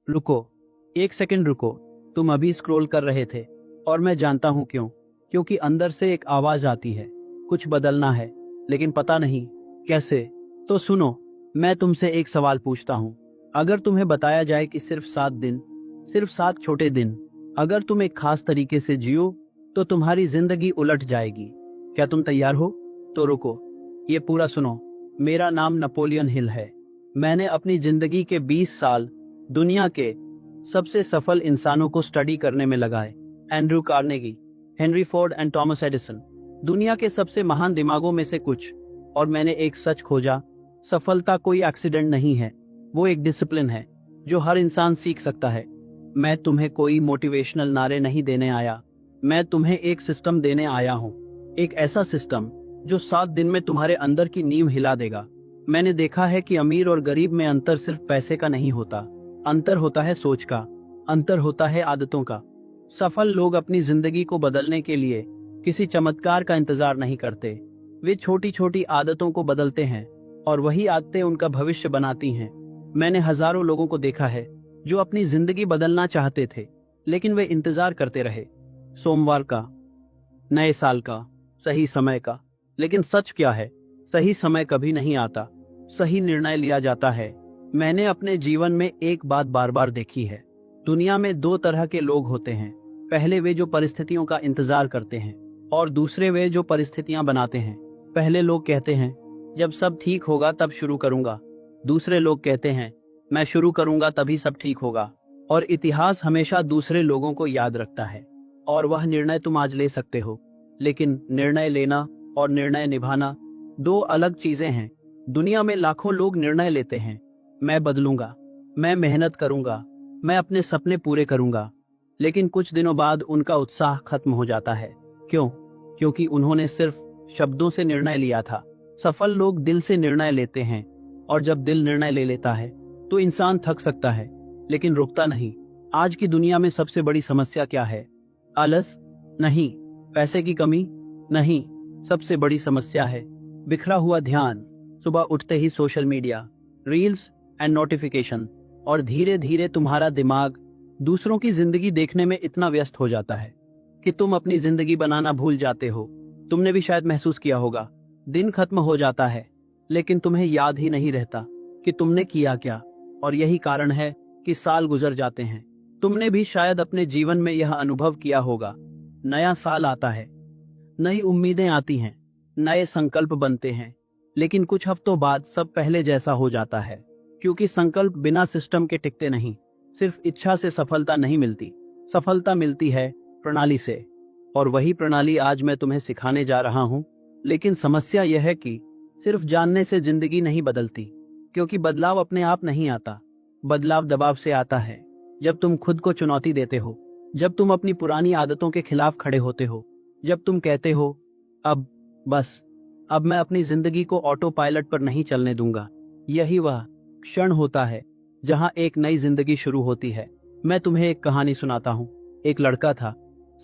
रुको, एक सेकंड रुको। तुम अभी स्क्रॉल कर रहे थे और मैं जानता हूं क्यों। क्योंकि अंदर से एक आवाज आती है, कुछ बदलना है, लेकिन पता नहीं कैसे। तो सुनो, मैं तुमसे एक सवाल पूछता हूं। अगर तुम्हें बताया जाए कि सिर्फ 7 दिन, सिर्फ 7 छोटे दिन, अगर तुम एक खास तरीके से जियो तो तुम्हारी जिंदगी उलट जाएगी। क्या तुम तैयार हो? तो रुको, ये पूरा सुनो। मेरा नाम नेपोलियन हिल है। मैंने अपनी जिंदगी के 20 साल दुनिया के सबसे सफल इंसानों को स्टडी करने में लगाए। Andrew Carnegie, Henry Ford and Thomas Edison, दुनिया के सबसे महान दिमागों में से कुछ। और मैंने एक सच खोजा, सफलता कोई एक्सीडेंट नहीं है, वो एक डिसिप्लिन है जो हर इंसान सीख सकता है। मैं तुम्हें कोई मोटिवेशनल नारे नहीं देने आया, मैं तुम्हें एक सिस्टम देने आया हूँ। एक ऐसा सिस्टम जो 7 दिन में तुम्हारे अंदर की नींव हिला देगा। मैंने देखा है कि अमीर और गरीब में अंतर सिर्फ पैसे का नहीं होता, अंतर होता है सोच का, अंतर होता है आदतों का। सफल लोग अपनी जिंदगी को बदलने के लिए किसी चमत्कार का इंतजार नहीं करते, वे छोटी छोटी आदतों को बदलते हैं और वही आदतें उनका भविष्य बनाती हैं। मैंने हजारों लोगों को देखा है जो अपनी जिंदगी बदलना चाहते थे, लेकिन वे इंतजार करते रहे, सोमवार का, नए साल का, सही समय का। लेकिन सच क्या है? सही समय कभी नहीं आता, सही निर्णय लिया जाता है। मैंने अपने जीवन में एक बात बार बार देखी है, दुनिया में 2 तरह के लोग होते हैं। पहले वे जो परिस्थितियों का इंतजार करते हैं और दूसरे वे जो परिस्थितियां बनाते हैं। पहले लोग कहते हैं जब सब ठीक होगा तब शुरू करूंगा, दूसरे लोग कहते हैं मैं शुरू करूंगा तभी सब ठीक होगा। और इतिहास हमेशा दूसरे लोगों को याद रखता है। और वह निर्णय तुम आज ले सकते हो, लेकिन निर्णय लेना और निर्णय निभाना 2 अलग चीजें हैं। दुनिया में लाखों लोग निर्णय लेते हैं, मैं बदलूंगा, मैं मेहनत करूंगा, मैं अपने सपने पूरे करूंगा, लेकिन कुछ दिनों बाद उनका उत्साह खत्म हो जाता है। क्यों? क्योंकि उन्होंने सिर्फ शब्दों से निर्णय लिया था। सफल लोग दिल से निर्णय लेते हैं, और जब दिल निर्णय ले लेता है तो इंसान थक सकता है लेकिन रुकता नहीं। आज की दुनिया में सबसे बड़ी समस्या क्या है? आलस? नहीं। पैसे की कमी? नहीं। सबसे बड़ी समस्या है बिखरा हुआ ध्यान। सुबह उठते ही social media, reels and notification, और धीरे धीरे तुम्हारा दिमाग दूसरों की जिंदगी देखने में इतना व्यस्त हो जाता है कि तुम अपनी जिंदगी बनाना भूल जाते हो। तुमने भी शायद महसूस किया होगा, दिन खत्म हो जाता है लेकिन तुम्हें याद ही नहीं रहता कि तुमने किया क्या। और यही कारण है कि साल गुजर जाते हैं। तुमने भी शायद अपने जीवन में यह अनुभव किया होगा, नया साल आता है, नई उम्मीदें आती हैं, नए संकल्प बनते हैं, लेकिन कुछ हफ्तों बाद सब पहले जैसा हो जाता है। क्योंकि संकल्प बिना सिस्टम के टिकते नहीं। सिर्फ इच्छा से सफलता नहीं मिलती, सफलता मिलती है प्रणाली से। और वही प्रणाली आज मैं तुम्हें सिखाने जा रहा हूं। लेकिन समस्या यह है कि सिर्फ जानने से जिंदगी नहीं बदलती, क्योंकि बदलाव अपने आप नहीं आता, बदलाव दबाव से आता है। जब तुम खुद को चुनौती देते हो, जब तुम अपनी पुरानी आदतों के खिलाफ खड़े होते हो, जब तुम कहते हो अब बस, अब मैं अपनी जिंदगी को ऑटो पायलट पर नहीं चलने दूंगा, यही वह क्षण होता है जहां एक नई जिंदगी शुरू होती है। मैं तुम्हें एक कहानी सुनाता हूं। एक लड़का था,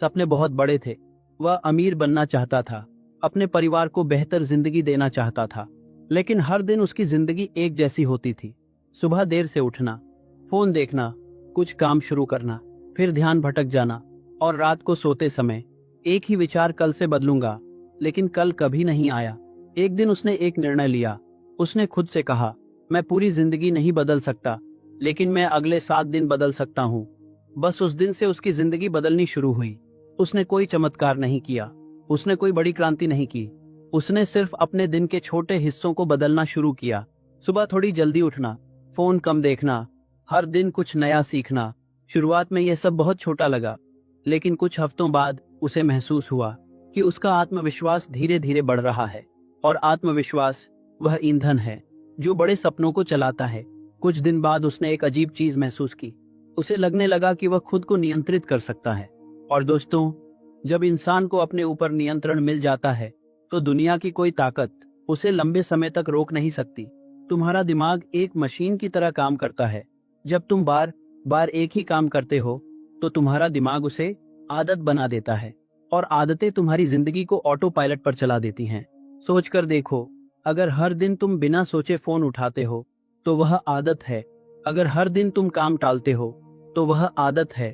सपने बहुत बड़े थे। वह अमीर बनना चाहता था, अपने परिवार को बेहतर जिंदगी देना चाहता था, लेकिन हर दिन उसकी जिंदगी एक जैसी होती थी। सुबह देर से उठना, फोन देखना, कुछ काम शुरू करना, फिर ध्यान भटक जाना, और रात को सोते समय एक ही विचार, कल से बदलूंगा। लेकिन कल कभी नहीं आया। एक दिन उसने एक निर्णय लिया। उसने खुद से कहा, मैं पूरी जिंदगी नहीं बदल सकता, लेकिन मैं अगले 7 दिन बदल सकता हूँ। बस उस दिन से उसकी जिंदगी बदलनी शुरू हुई। उसने कोई चमत्कार नहीं किया, उसने कोई बड़ी क्रांति नहीं की, उसने सिर्फ अपने दिन के छोटे हिस्सों को बदलना शुरू किया। सुबह थोड़ी जल्दी उठना, फोन कम देखना, हर दिन कुछ नया सीखना। शुरुआत में यह सब बहुत छोटा लगा, लेकिन कुछ हफ्तों बाद उसे महसूस हुआ कि उसका आत्मविश्वास धीरे धीरे बढ़ रहा है। और आत्मविश्वास वह ईंधन है जो बड़े सपनों को चलाता है। कुछ दिन बाद उसने एक अजीब चीज महसूस की। उसे लगने लगा कि वह खुद को नियंत्रित कर सकता है। और दोस्तों, जब इंसान को अपने ऊपर नियंत्रण मिल जाता है तो दुनिया की कोई ताकत उसे लंबे समय तक रोक नहीं सकती। तुम्हारा दिमाग एक मशीन की तरह काम करता है। जब तुम बार बार एक ही काम करते हो तो तुम्हारा दिमाग उसे आदत बना देता है, और आदतें तुम्हारी जिंदगी को ऑटो पायलट पर चला देती हैं। सोच कर देखो, अगर हर दिन तुम बिना सोचे फोन उठाते हो तो वह आदत है, अगर हर दिन तुम काम टालते हो तो वह आदत है।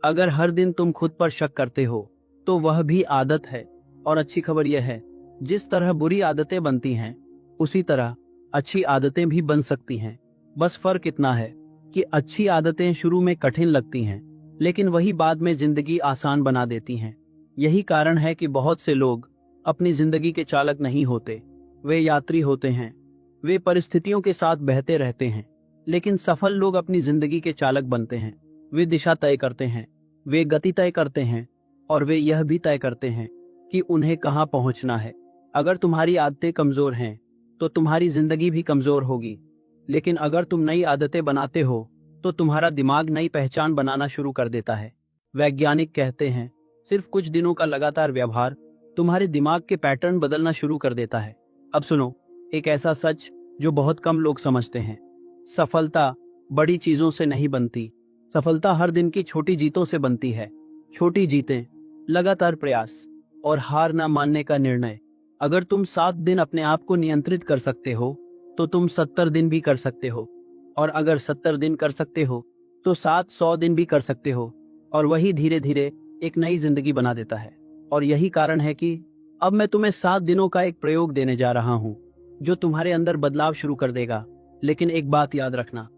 अगर हर दिन तुम खुद पर शक करते हो तो वह भी आदत है। और अच्छी खबर यह है, जिस तरह बुरी आदतें बनती हैं उसी तरह अच्छी आदतें भी बन सकती हैं। बस फर्क इतना है कि अच्छी आदतें शुरू में कठिन लगती हैं, लेकिन वही बाद में जिंदगी आसान बना देती हैं। यही कारण है कि बहुत से लोग अपनी जिंदगी के चालक नहीं होते, वे यात्री होते हैं। वे परिस्थितियों के साथ बहते रहते हैं, लेकिन सफल लोग अपनी जिंदगी के चालक बनते हैं। वे दिशा तय करते हैं, वे गति तय करते हैं, और वे यह भी तय करते हैं कि उन्हें कहां पहुंचना है। अगर तुम्हारी आदतें कमजोर हैं तो तुम्हारी जिंदगी भी कमजोर होगी, लेकिन अगर तुम नई आदतें बनाते हो तो तुम्हारा दिमाग नई पहचान बनाना शुरू कर देता है। वैज्ञानिक कहते हैं, सिर्फ कुछ दिनों का लगातार व्यवहार तुम्हारे दिमाग के पैटर्न बदलना शुरू कर देता है। अब सुनो एक ऐसा सच जो बहुत कम लोग समझते हैं। सफलता बड़ी चीजों से नहीं बनती, सफलता हर दिन की छोटी जीतों से बनती है। छोटी जीतें, लगातार प्रयास और हार ना मानने का निर्णय। अगर तुम 7 दिन अपने आप को नियंत्रित कर सकते हो तो तुम 70 दिन भी कर सकते हो, और अगर 70 दिन कर सकते हो तो 700 दिन भी कर सकते हो। और वही धीरे धीरे एक नई जिंदगी बना देता है। और यही कारण है कि अब मैं तुम्हें 7 दिनों का एक प्रयोग देने जा रहा हूं जो तुम्हारे अंदर बदलाव शुरू कर देगा। लेकिन एक बात याद रखना,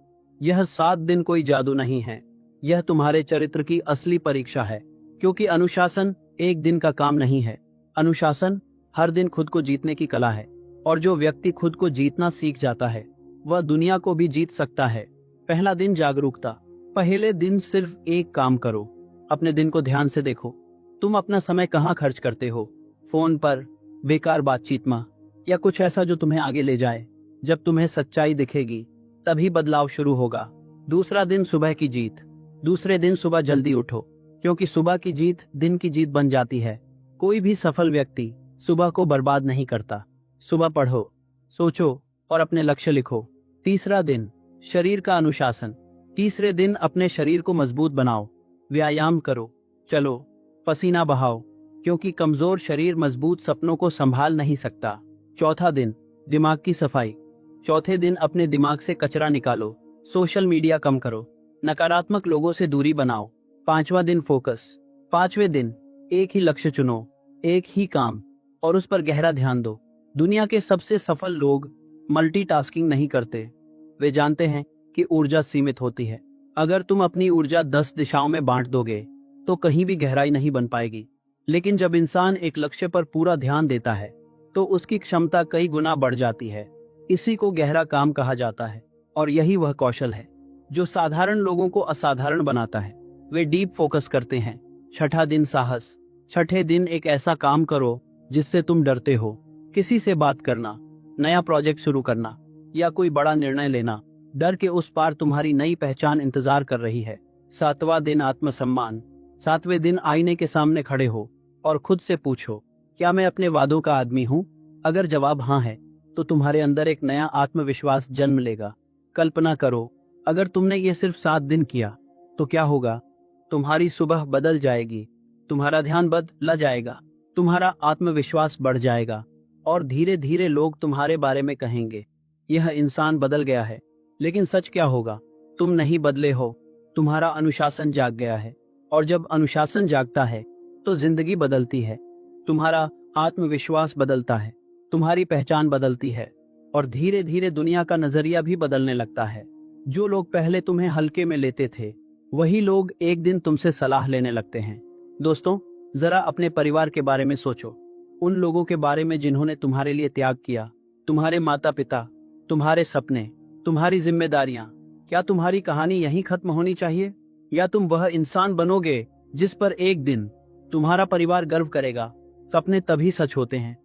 यह 7 दिन कोई जादू नहीं है, यह तुम्हारे चरित्र की असली परीक्षा है। क्योंकि अनुशासन एक दिन का काम नहीं है, अनुशासन हर दिन खुद को जीतने की कला है। और जो व्यक्ति खुद को जीतना सीख जाता है वह दुनिया को भी जीत सकता है। पहला दिन जागरूकता। पहले दिन सिर्फ एक काम करो, अपने दिन को ध्यान से देखो। तुम अपना समय कहाँ खर्च करते हो? फोन पर, बेकार बातचीत में, या कुछ ऐसा जो तुम्हें आगे ले जाए? जब तुम्हें सच्चाई दिखेगी तभी बदलाव शुरू होगा। दूसरा दिन सुबह की जीत। दूसरे दिन सुबह जल्दी उठो, क्योंकि सुबह की जीत दिन की जीत बन जाती है। कोई भी सफल व्यक्ति सुबह को बर्बाद नहीं करता। सुबह पढ़ो, सोचो और अपने लक्ष्य लिखो। तीसरा दिन शरीर का अनुशासन। तीसरे दिन अपने शरीर को मजबूत बनाओ, व्यायाम करो, चलो, पसीना बहाओ, क्योंकि कमजोर शरीर मजबूत सपनों को संभाल नहीं सकता। चौथा दिन दिमाग की सफाई। चौथे दिन अपने दिमाग से कचरा निकालो, सोशल मीडिया कम करो, नकारात्मक लोगों से दूरी बनाओ। पांचवा दिन फोकस। पांचवें दिन एक ही लक्ष्य चुनो, एक ही काम, और उस पर गहरा ध्यान दो। दुनिया के सबसे सफल लोग मल्टीटास्किंग नहीं करते, वे जानते हैं कि ऊर्जा सीमित होती है। अगर तुम अपनी ऊर्जा 10 दिशाओं में बांट दोगे तो कहीं भी गहराई नहीं बन पाएगी। लेकिन जब इंसान एक लक्ष्य पर पूरा ध्यान देता है तो उसकी क्षमता कई गुना बढ़ जाती है। इसी को गहरा काम कहा जाता है, और यही वह कौशल है जो साधारण लोगों को असाधारण बनाता है। वे डीप फोकस करते हैं। छठा दिन साहस। छठे दिन एक ऐसा काम करो जिससे तुम डरते हो, किसी से बात करना, नया प्रोजेक्ट शुरू करना, या कोई बड़ा निर्णय लेना। डर के उस पार तुम्हारी नई पहचान इंतजार कर रही है। सातवां दिन आत्मसम्मान। सातवें दिन आईने के सामने खड़े हो और खुद से पूछो, क्या मैं अपने वादों का आदमी हूँ? अगर जवाब हाँ है तो तुम्हारे अंदर एक नया आत्मविश्वास जन्म लेगा। कल्पना करो, अगर तुमने ये सिर्फ 7 दिन किया तो क्या होगा? तुम्हारी सुबह बदल जाएगी, तुम्हारा ध्यान बदल जाएगा, तुम्हारा आत्मविश्वास बढ़ जाएगा, और धीरे धीरे लोग तुम्हारे बारे में कहेंगे, यह इंसान बदल गया है। लेकिन सच क्या होगा? तुम नहीं बदले हो, तुम्हारा अनुशासन जाग गया है। और जब अनुशासन जागता है तो जिंदगी बदलती है, तुम्हारा आत्मविश्वास बदलता है, तुम्हारी पहचान बदलती है, और धीरे धीरे दुनिया का नजरिया भी बदलने लगता है। जो लोग पहले तुम्हें हल्के में लेते थे वही लोग एक दिन तुमसे सलाह लेने लगते हैं। दोस्तों, जरा अपने परिवार के बारे में सोचो, उन लोगों के बारे में जिन्होंने तुम्हारे लिए त्याग किया। तुम्हारे माता पिता, तुम्हारे सपने, तुम्हारी जिम्मेदारियां। क्या तुम्हारी कहानी यहीं खत्म होनी चाहिए, या तुम वह इंसान बनोगे जिस पर एक दिन तुम्हारा परिवार गर्व करेगा? सपने तभी सच होते हैं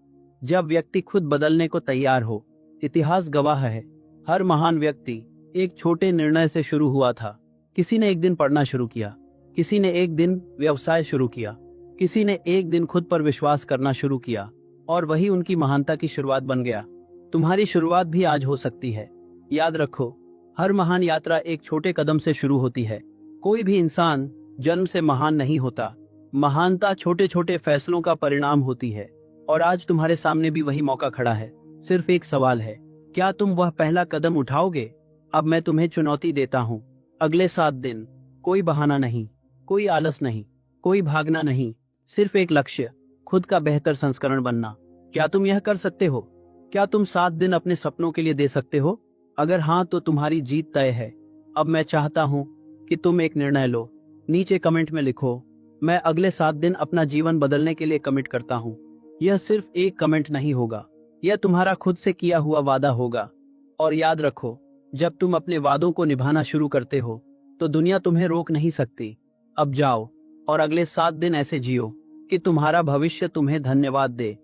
जब व्यक्ति खुद बदलने को तैयार हो। इतिहास गवाह है, हर महान व्यक्ति एक छोटे निर्णय से शुरू हुआ था। किसी ने एक दिन पढ़ना शुरू किया, किसी ने एक दिन व्यवसाय शुरू किया, किसी ने एक दिन खुद पर विश्वास करना शुरू किया, और वही उनकी महानता की शुरुआत बन गया। तुम्हारी शुरुआत भी आज हो सकती है। याद रखो, हर महान यात्रा एक छोटे कदम से शुरू होती है। कोई भी इंसान जन्म से महान नहीं होता, महानता छोटे छोटे फैसलों का परिणाम होती है। और आज तुम्हारे सामने भी वही मौका खड़ा है। सिर्फ एक सवाल है, क्या तुम वह पहला कदम उठाओगे? अब मैं तुम्हें चुनौती देता हूँ। अगले 7 दिन कोई बहाना नहीं, कोई आलस नहीं, कोई भागना नहीं, सिर्फ एक लक्ष्य, खुद का बेहतर संस्करण बनना। क्या तुम यह कर सकते हो? क्या तुम 7 दिन अपने सपनों के लिए दे सकते हो? अगर हाँ तो तुम्हारी जीत तय है। अब मैं चाहता हूँ कि तुम एक निर्णय लो। नीचे कमेंट में लिखो, मैं अगले 7 दिन अपना जीवन बदलने के लिए कमिट करता हूँ। यह सिर्फ एक कमेंट नहीं होगा, यह तुम्हारा खुद से किया हुआ वादा होगा। और याद रखो, जब तुम अपने वादों को निभाना शुरू करते हो तो दुनिया तुम्हें रोक नहीं सकती। अब जाओ और अगले 7 दिन ऐसे जियो कि तुम्हारा भविष्य तुम्हें धन्यवाद दे।